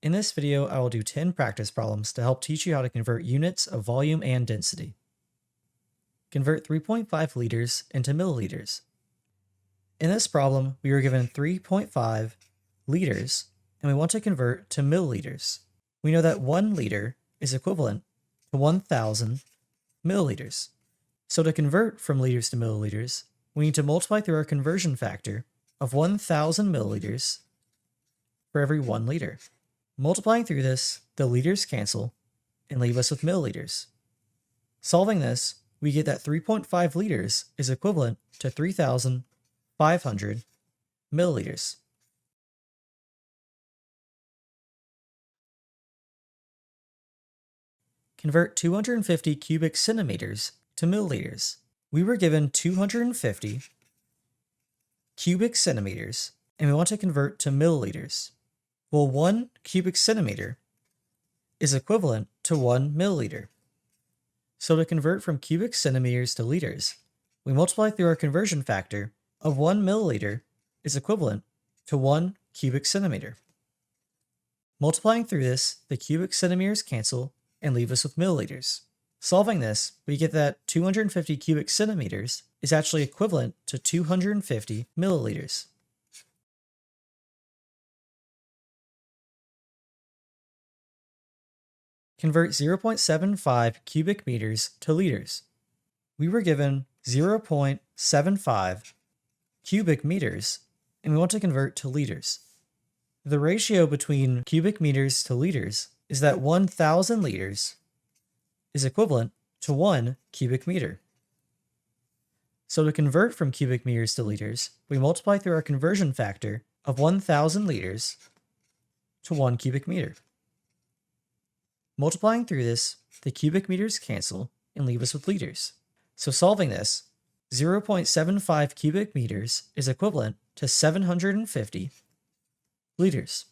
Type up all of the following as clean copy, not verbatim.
In this video, I will do 10 practice problems to help teach you how to convert units of volume and density. Convert 3.5 liters into milliliters. In this problem, we were given 3.5 liters, and we want to convert to milliliters. We know that 1 liter is equivalent to 1,000 milliliters. So to convert from liters to milliliters, we need to multiply through our conversion factor of 1,000 milliliters for every 1 liter. Multiplying through this, the liters cancel and leave us with milliliters. Solving this, we get that 3.5 liters is equivalent to 3,500 milliliters. Convert 250 cubic centimeters to milliliters. We were given 250 cubic centimeters, and we want to convert to milliliters. Well, 1 cubic centimeter is equivalent to 1 milliliter. So to convert from cubic centimeters to liters, we multiply through our conversion factor of 1 milliliter is equivalent to 1 cubic centimeter. Multiplying through this, the cubic centimeters cancel and leave us with milliliters. Solving this, we get that 250 cubic centimeters is actually equivalent to 250 milliliters. Convert 0.75 cubic meters to liters. We were given 0.75 cubic meters, and we want to convert to liters. The ratio between cubic meters to liters is that 1,000 liters is equivalent to 1 cubic meter. So to convert from cubic meters to liters, we multiply through our conversion factor of 1,000 liters to 1 cubic meter. Multiplying through this, the cubic meters cancel and leave us with liters. So solving this, 0.75 cubic meters is equivalent to 750 liters.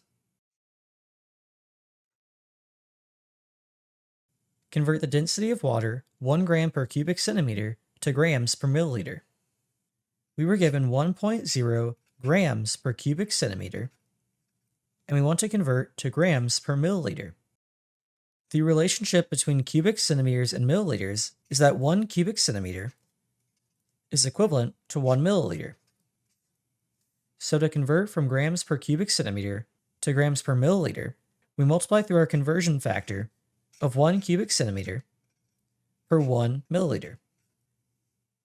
Convert the density of water 1 gram per cubic centimeter to grams per milliliter. We were given 1.0 grams per cubic centimeter, and we want to convert to grams per milliliter. The relationship between cubic centimeters and milliliters is that 1 cubic centimeter is equivalent to 1 milliliter. So to convert from grams per cubic centimeter to grams per milliliter, we multiply through our conversion factor of 1 cubic centimeter per 1 milliliter.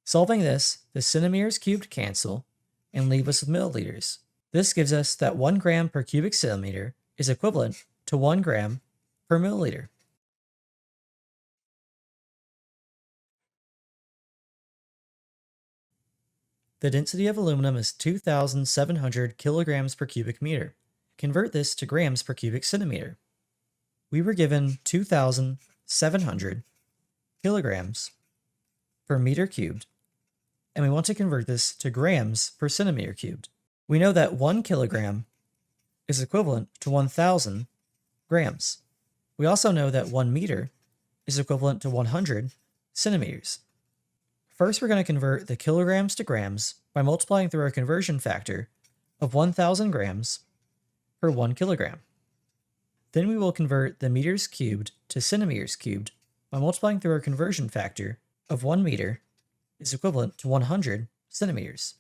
Solving this, the centimeters cubed cancel and leave us with milliliters. This gives us that 1 gram per cubic centimeter is equivalent to 1 gram per milliliter. The density of aluminum is 2,700 kilograms per cubic meter. Convert this to grams per cubic centimeter. We were given 2,700 kilograms per meter cubed, and we want to convert this to grams per centimeter cubed. We know that 1 kilogram is equivalent to 1,000 grams. We also know that 1 meter is equivalent to 100 centimeters. First, we're going to convert the kilograms to grams by multiplying through our conversion factor of 1,000 grams per 1 kilogram. Then we will convert the meters cubed to centimeters cubed by multiplying through our conversion factor of 1 meter is equivalent to 100 centimeters.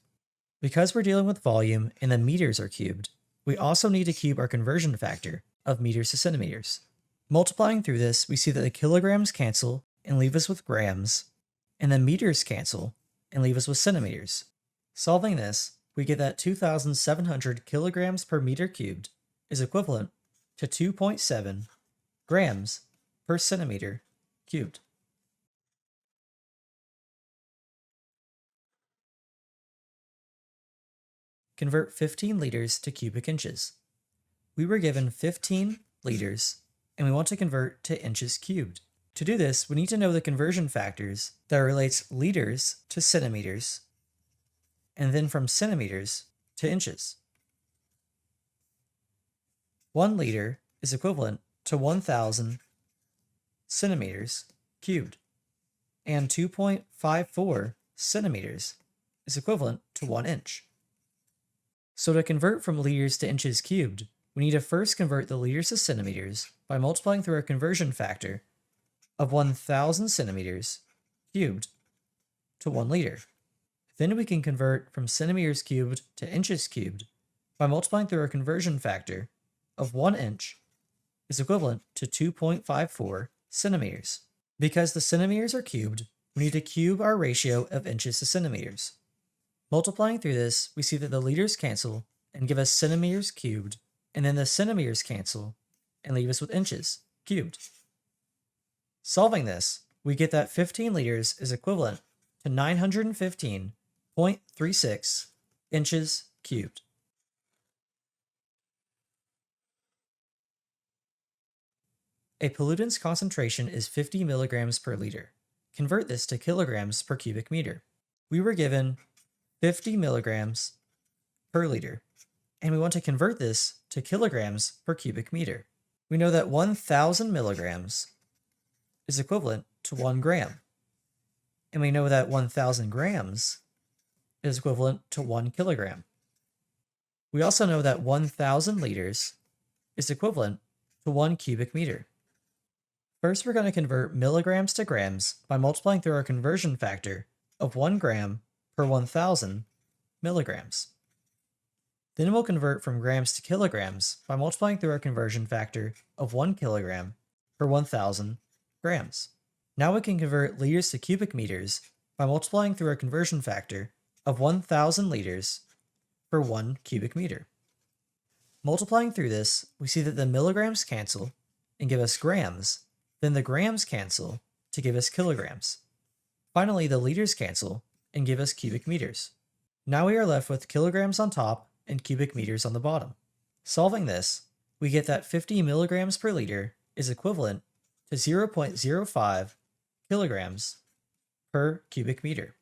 Because we're dealing with volume and the meters are cubed, we also need to cube our conversion factor of meters to centimeters. Multiplying through this, we see that the kilograms cancel and leave us with grams, and the meters cancel and leave us with centimeters. Solving this, we get that 2,700 kilograms per meter cubed is equivalent to 2.7 grams per centimeter cubed. Convert 15 liters to cubic inches. We were given 15 liters, and we want to convert to inches cubed. To do this, we need to know the conversion factors that relates liters to centimeters, and then from centimeters to inches. 1 liter is equivalent to 1,000 centimeters cubed, and 2.54 centimeters is equivalent to 1 inch. So to convert from liters to inches cubed, we need to first convert the liters to centimeters by multiplying through our conversion factor of 1,000 centimeters cubed to 1 liter. Then we can convert from centimeters cubed to inches cubed by multiplying through our conversion factor of 1 inch is equivalent to 2.54 centimeters. Because the centimeters are cubed, we need to cube our ratio of inches to centimeters. Multiplying through this, we see that the liters cancel and give us centimeters cubed, and then the centimeters cancel and leave us with inches cubed. Solving this, we get that 15 liters is equivalent to 915.36 inches cubed. A pollutant's concentration is 50 milligrams per liter. Convert this to kilograms per cubic meter. We were given 50 milligrams per liter, and we want to convert this to kilograms per cubic meter. We know that 1,000 milligrams is equivalent to 1 gram, and we know that 1,000 grams is equivalent to 1 kilogram. We also know that 1,000 liters is equivalent to 1 cubic meter. First, we're going to convert milligrams to grams by multiplying through our conversion factor of 1 gram per 1,000 milligrams. Then we'll convert from grams to kilograms by multiplying through our conversion factor of 1 kilogram per 1,000 grams. Now we can convert liters to cubic meters by multiplying through our conversion factor of 1,000 liters per 1 cubic meter. Multiplying through this, we see that the milligrams cancel and give us grams, then the grams cancel to give us kilograms. Finally, the liters cancel and give us cubic meters. Now we are left with kilograms on top and cubic meters on the bottom. Solving this, we get that 50 milligrams per liter is equivalent to 0.05 kilograms per cubic meter.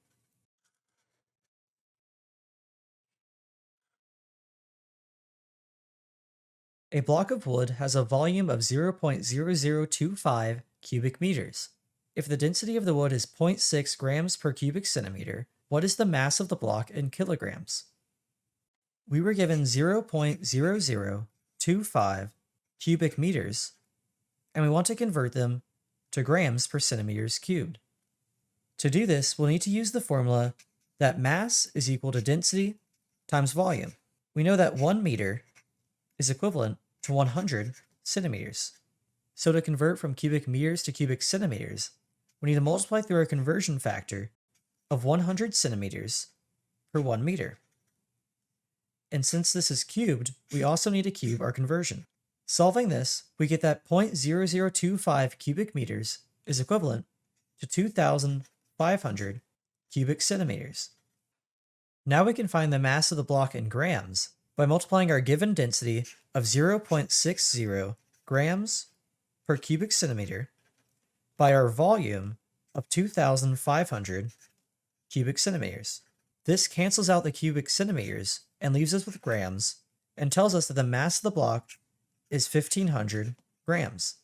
A block of wood has a volume of 0.0025 cubic meters. If the density of the wood is 0.6 grams per cubic centimeter, what is the mass of the block in kilograms? We were given 0.0025 cubic meters, and we want to convert them to grams per centimeters cubed. To do this, we'll need to use the formula that mass is equal to density times volume. We know that 1 meter is equivalent to 100 centimeters. So to convert from cubic meters to cubic centimeters, we need to multiply through our conversion factor of 100 centimeters per 1 meter. And since this is cubed, we also need to cube our conversion. Solving this, we get that 0.0025 cubic meters is equivalent to 2,500 cubic centimeters. Now we can find the mass of the block in grams by multiplying our given density of 0.60 grams per cubic centimeter by our volume of 2,500 cubic centimeters. This cancels out the cubic centimeters and leaves us with grams and tells us that the mass of the block is 1,500 grams.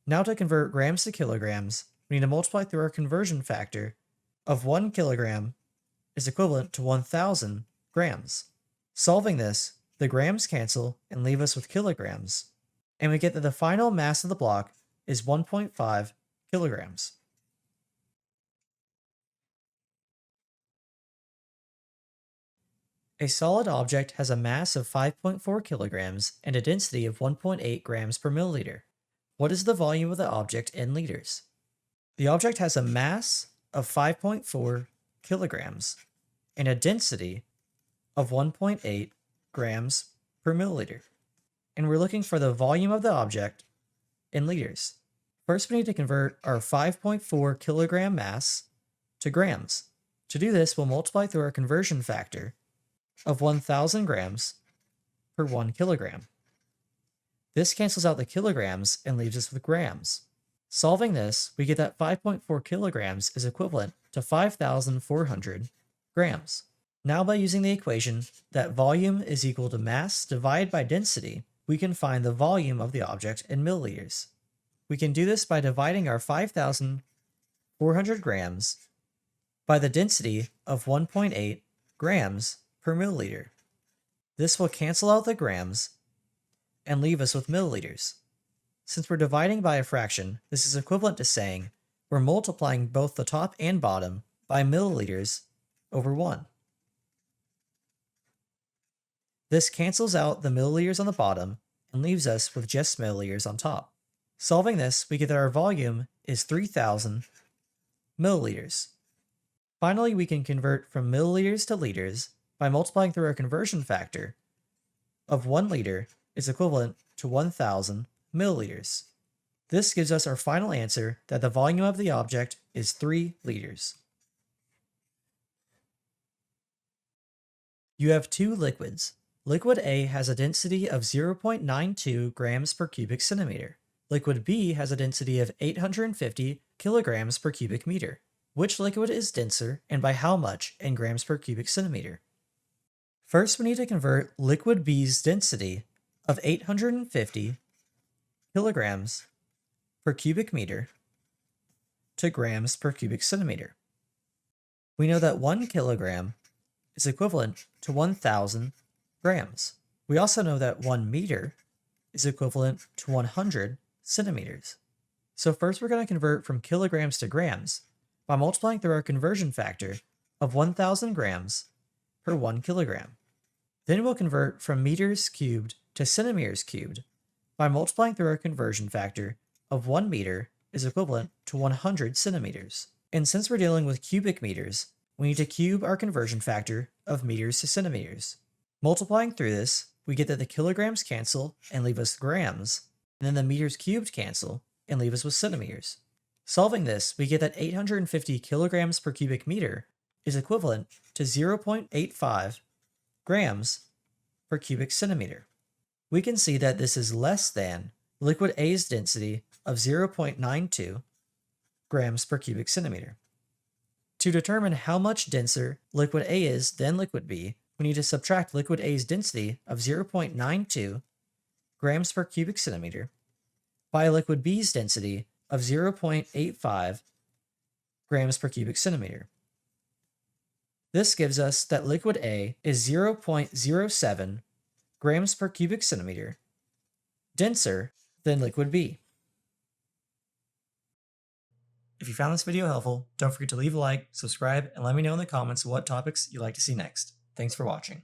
Now to convert grams to kilograms, we need to multiply through our conversion factor of 1 kilogram is equivalent to 1,000 grams. Solving this, the grams cancel and leave us with kilograms, and we get that the final mass of the block is 1.5 kilograms. A solid object has a mass of 5.4 kilograms and a density of 1.8 grams per milliliter. What is the volume of the object in liters? The object has a mass of 5.4 kilograms and a density of 1.8 grams per milliliter. And we're looking for the volume of the object in liters. First, we need to convert our 5.4 kilogram mass to grams. To do this, we'll multiply through our conversion factor of 1,000 grams per 1 kilogram. This cancels out the kilograms and leaves us with grams. Solving this, we get that 5.4 kilograms is equivalent to 5,400 grams. Now by using the equation that volume is equal to mass divided by density, we can find the volume of the object in milliliters. We can do this by dividing our 5,400 grams by the density of 1.8 grams per milliliter. This will cancel out the grams and leave us with milliliters. Since we're dividing by a fraction, this is equivalent to saying we're multiplying both the top and bottom by milliliters over 1. This cancels out the milliliters on the bottom and leaves us with just milliliters on top. Solving this, we get that our volume is 3,000 milliliters. Finally, we can convert from milliliters to liters by multiplying through our conversion factor of 1 liter is equivalent to 1,000 milliliters. This gives us our final answer that the volume of the object is 3 liters. You have two liquids. Liquid A has a density of 0.92 grams per cubic centimeter. Liquid B has a density of 850 kilograms per cubic meter. Which liquid is denser and by how much in grams per cubic centimeter? First, we need to convert liquid B's density of 850 kilograms per cubic meter to grams per cubic centimeter. We know that 1 kilogram is equivalent to 1,000 grams. We also know that 1 meter is equivalent to 100 centimeters. So first we're going to convert from kilograms to grams by multiplying through our conversion factor of 1,000 grams per 1 kilogram. Then we'll convert from meters cubed to centimeters cubed by multiplying through our conversion factor of 1 meter is equivalent to 100 centimeters. And since we're dealing with cubic meters, we need to cube our conversion factor of meters to centimeters. Multiplying through this, we get that the kilograms cancel and leave us grams, and then the meters cubed cancel and leave us with centimeters. Solving this, we get that 850 kilograms per cubic meter is equivalent to 0.85 grams per cubic centimeter. We can see that this is less than liquid A's density of 0.92 grams per cubic centimeter. To determine how much denser liquid A is than liquid B, we need to subtract liquid A's density of 0.92 grams per cubic centimeter by liquid B's density of 0.85 grams per cubic centimeter. This gives us that liquid A is 0.07 grams per cubic centimeter denser than liquid B. If you found this video helpful, don't forget to leave a like, subscribe, and let me know in the comments what topics you'd like to see next. Thanks for watching.